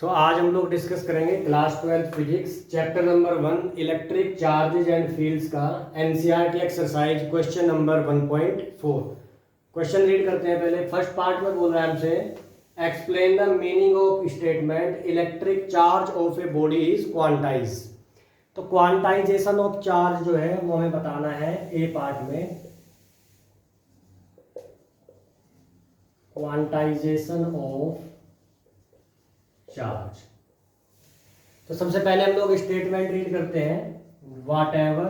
आज हम लोग डिस्कस करेंगे class 12 physics chapter number 1 electric charges and fields का NCERT exercise question number 1.4। Question read करते हैं। पहले फर्स्ट पार्ट में बोल रहा है हमसे explain the meaning of statement electric charge of a body is quantize. तो क्वांटाइजेशन ऑफ चार्ज जो है वो हमें बताना है ए पार्ट में। Quantization of charge. तो सबसे पहले हम लोग स्टेटमेंट रीड करते हैं। Whatever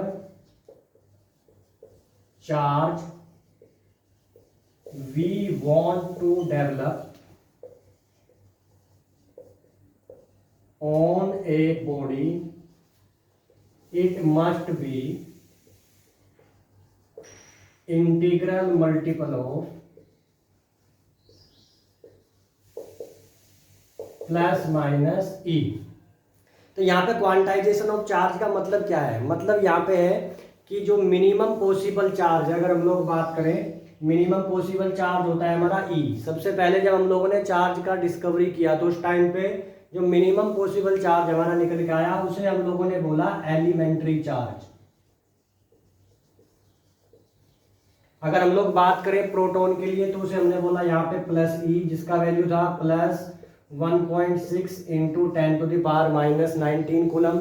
charge we want to develop on a body it must be integral multiple of plus minus e. तो यहाँ पे क्वांटाइजेशन ऑफ चार्ज का मतलब क्या है? मतलब यहाँ पे है कि जो मिनिमम पॉसिबल चार्ज है, अगर हम लोग बात करें मिनिमम पॉसिबल चार्ज होता है हमारा ई। सबसे पहले जब हम लोगों ने चार्ज का डिस्कवरी किया तो उस टाइम पे जो मिनिमम पॉसिबल चार्ज हमारा निकल के आया उसे हम लोगों ने बोला एलिमेंट्री चार्ज। अगर हम लोग बात करें प्रोटॉन के लिए तो उसे हमने बोला यहाँ पे प्लस ई, जिसका वैल्यू था प्लस 1.6 इंटू 10⁻⁻19 कूलम।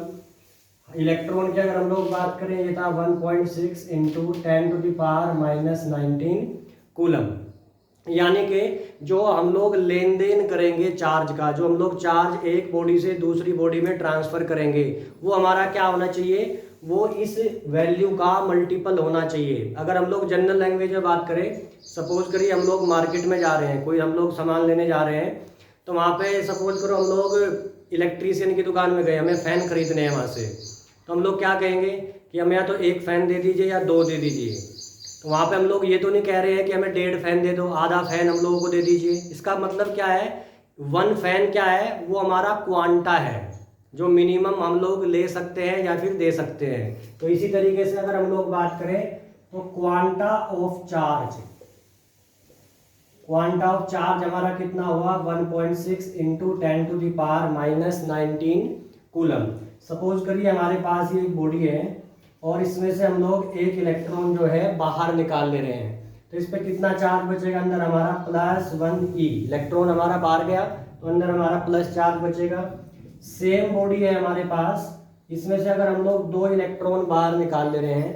इलेक्ट्रॉन की अगर हम लोग बात करें ये था 1.6 इंटू 10⁻⁻19 कूलम। यानी कि जो हम लोग लेन देन करेंगे चार्ज का, जो हम लोग चार्ज एक बॉडी से दूसरी बॉडी में ट्रांसफर करेंगे वो हमारा क्या होना चाहिए? वो इस वैल्यू का मल्टीपल होना चाहिए। अगर हम लोग जनरल लैंग्वेज में बात करें, सपोज करिए हम लोग मार्केट में जा रहे हैं, कोई हम लोग सामान लेने जा रहे हैं, तो वहाँ पे सपोज करो हम लोग इलेक्ट्रीशियन की दुकान में गए, हमें फ़ैन खरीदने हैं वहाँ से, तो हम लोग क्या कहेंगे कि हमें या तो एक फ़ैन दे दीजिए या दो दे दीजिए। तो वहाँ पे हम लोग ये तो नहीं कह रहे हैं कि हमें 1.5 फ़ैन दे दो, आधा फ़ैन हम लोगों को दे दीजिए। इसका मतलब क्या है? 1 फ़ैन क्या है? वो हमारा क्वांटा है जो मिनिमम हम लोग ले सकते हैं या फिर दे सकते हैं। तो इसी तरीके से अगर हम लोग बात करें तो quanta of charge, quanta of charge हमारा कितना हुआ? 1.6 इंटू 10⁻⁻19 कूलम। सपोज करिए हमारे पास ये एक बॉडी है और इसमें से हम लोग एक इलेक्ट्रॉन जो है बाहर निकाल ले रहे हैं, तो इस पर कितना चार्ज बचेगा? अंदर हमारा +1e। इलेक्ट्रॉन हमारा बाहर गया तो अंदर हमारा प्लस चार्ज बचेगा। सेम बॉडी है हमारे पास, इसमें से अगर हम लोग 2 इलेक्ट्रॉन बाहर निकाल ले रहे हैं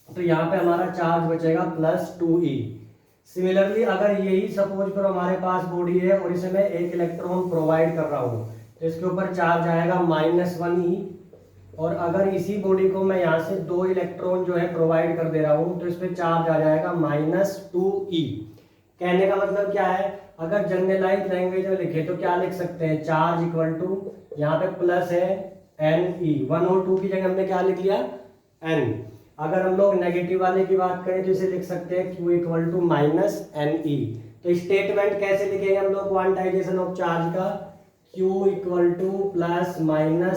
तो यहाँ पे हमारा चार्ज बचेगा +2e। सिमिलरली अगर यही सपोज करो हमारे पास बॉडी है और इसे मैं एक इलेक्ट्रॉन प्रोवाइड कर रहा हूँ तो इसके ऊपर चार्ज आएगा -1e। और अगर इसी बॉडी को मैं यहाँ से 2 इलेक्ट्रॉन जो है प्रोवाइड कर दे रहा हूँ तो इस पर चार्ज आ जाएगा -2e। कहने का मतलब क्या है? अगर जनरलाइज लैंग्वेज में लिखे तो क्या लिख सकते हैं? चार्ज इक्वल टू यहाँ पे प्लस है ne, 1 और 2 की जगह हमने क्या लिख लिया? n। अगर हम लोग नेगेटिव वाले की बात करें तो इसे लिख सकते हैं Q इक्वल टू -ne। तो स्टेटमेंट कैसे लिखेंगे हम लोग क्वांटाइजेशन ऑफ चार्ज का? Q equal to +ne।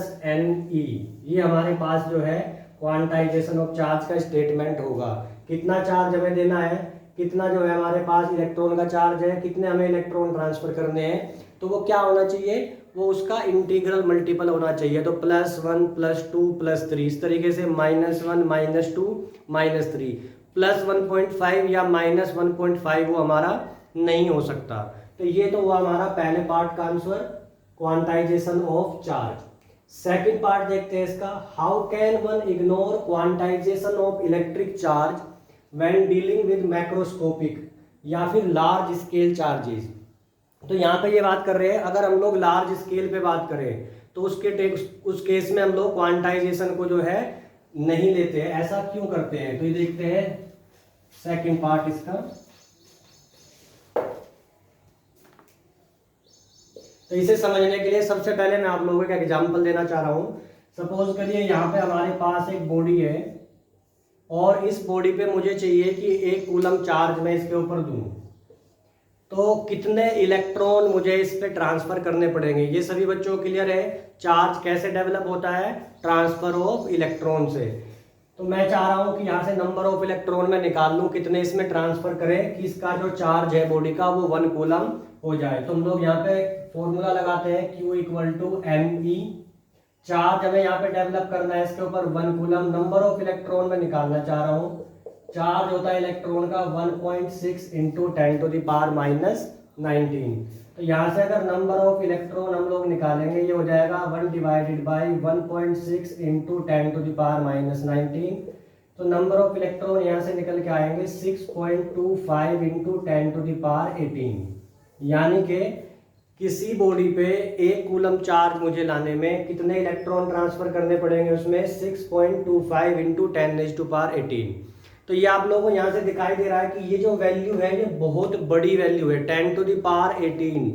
ये हमारे पास जो है क्वांटाइजेशन ऑफ चार्ज का स्टेटमेंट होगा। कितना चार्ज हमें देना है, कितना जो है हमारे पास इलेक्ट्रॉन का चार्ज है, कितने हमें इलेक्ट्रॉन ट्रांसफर करने हैं, तो वो क्या होना चाहिए? वो उसका इंटीग्रल मल्टीपल होना चाहिए। तो +1 +2 +3 इस तरीके से -1 -2 -3 +1.5 या -1.5 वो हमारा नहीं हो सकता। तो ये तो हुआ हमारा पहले पार्ट का answer, quantization of charge. Second part देखते हैं इसका। How can one ignore quantization of electric charge when dealing with macroscopic या फिर लार्ज स्केल चार्जेस। तो यहाँ पे ये बात कर रहे हैं अगर हम लोग लार्ज स्केल पे बात करें तो उस केस में हम लोग क्वांटाइजेशन को जो है नहीं लेते हैं। ऐसा क्यों करते हैं? तो ये देखते हैं सेकंड पार्ट इसका। तो इसे समझने के लिए सबसे पहले मैं आप लोगों को एक एग्जांपल देना चाह रहा हूँ। सपोज करिए यहाँ पे हमारे पास एक बॉडी है और इस बॉडी पे मुझे चाहिए कि 1 कूलम चार्ज मैं इसके ऊपर दूं, तो कितने इलेक्ट्रॉन मुझे इस पे ट्रांसफर करने पड़ेंगे? ये सभी बच्चों को क्लियर है। चार्ज कैसे डेवलप होता है? ट्रांसफर ऑफ इलेक्ट्रॉन से। तो मैं चाह रहा हूं कि यहाँ से नंबर ऑफ इलेक्ट्रॉन में निकाल लूं, कितने इसमें ट्रांसफर करें कि इसका जो चार्ज है बॉडी का वो 1 कूलम हो जाए। तो हम लोग यहाँ पे फॉर्मूला लगाते हैं Q equal to ME। Charge हमें यहाँ पे डेवलप करना है इसके ऊपर 1 कूलम। नंबर ऑफ इलेक्ट्रॉन में निकालना चाह रहा हूँ। चार्ज होता है इलेक्ट्रॉन का 1.6 इंटू 10⁻⁻19। तो यहाँ से अगर नंबर ऑफ इलेक्ट्रॉन हम लोग निकालेंगे ये हो जाएगा 1 डिवाइडेड बाई 1.6 इंटू 10⁻⁻19। तो नंबर ऑफ इलेक्ट्रॉन यहाँ से निकल के आएंगे 6.25 इंटू 10⁻18। यानी कि किसी बॉडी पे 1 कूलम चार्ज मुझे लाने में कितने इलेक्ट्रॉन ट्रांसफर करने पड़ेंगे, उसमें 6.25 इंटू 10⁻18। तो ये आप लोगों को यहाँ से दिखाई दे रहा है कि ये जो वैल्यू है ये बहुत बड़ी वैल्यू है, 10⁻18।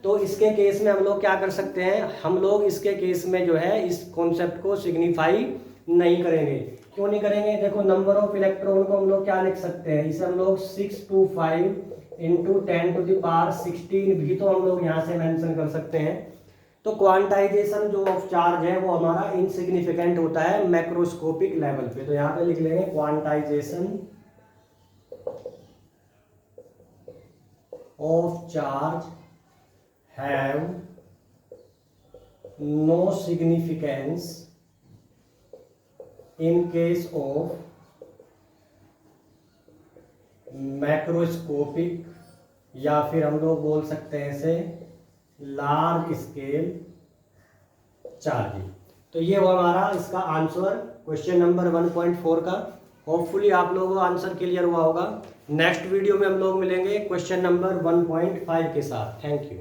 तो इसके केस में हम लोग क्या कर सकते हैं, हम लोग इसके केस में जो है इस कॉन्सेप्ट को सिग्निफाई नहीं करेंगे। क्यों नहीं करेंगे, देखो नंबर ऑफ इलेक्ट्रॉन को हम लोग क्या लिख सकते हैं, इसे हम लोग 625 इंटू 10⁻16 भी तो हम लोग यहाँ से मेंशन कर सकते हैं। तो क्वांटाइजेशन जो ऑफ चार्ज है वो हमारा इनसिग्निफिकेंट होता है मैक्रोस्कोपिक लेवल पे। तो यहाँ पे लिख लेंगे quantisation of charge have no significance in case of macroscopic, या फिर हम लोग बोल सकते हैं इसे लार्ज स्केल चार्जिंग। तो ये वो हमारा इसका आंसर क्वेश्चन नंबर 1.4 का। होपफुली आप लोगों को आंसर क्लियर हुआ होगा। नेक्स्ट वीडियो में हम लोग मिलेंगे क्वेश्चन नंबर 1.5 के साथ। Thank you.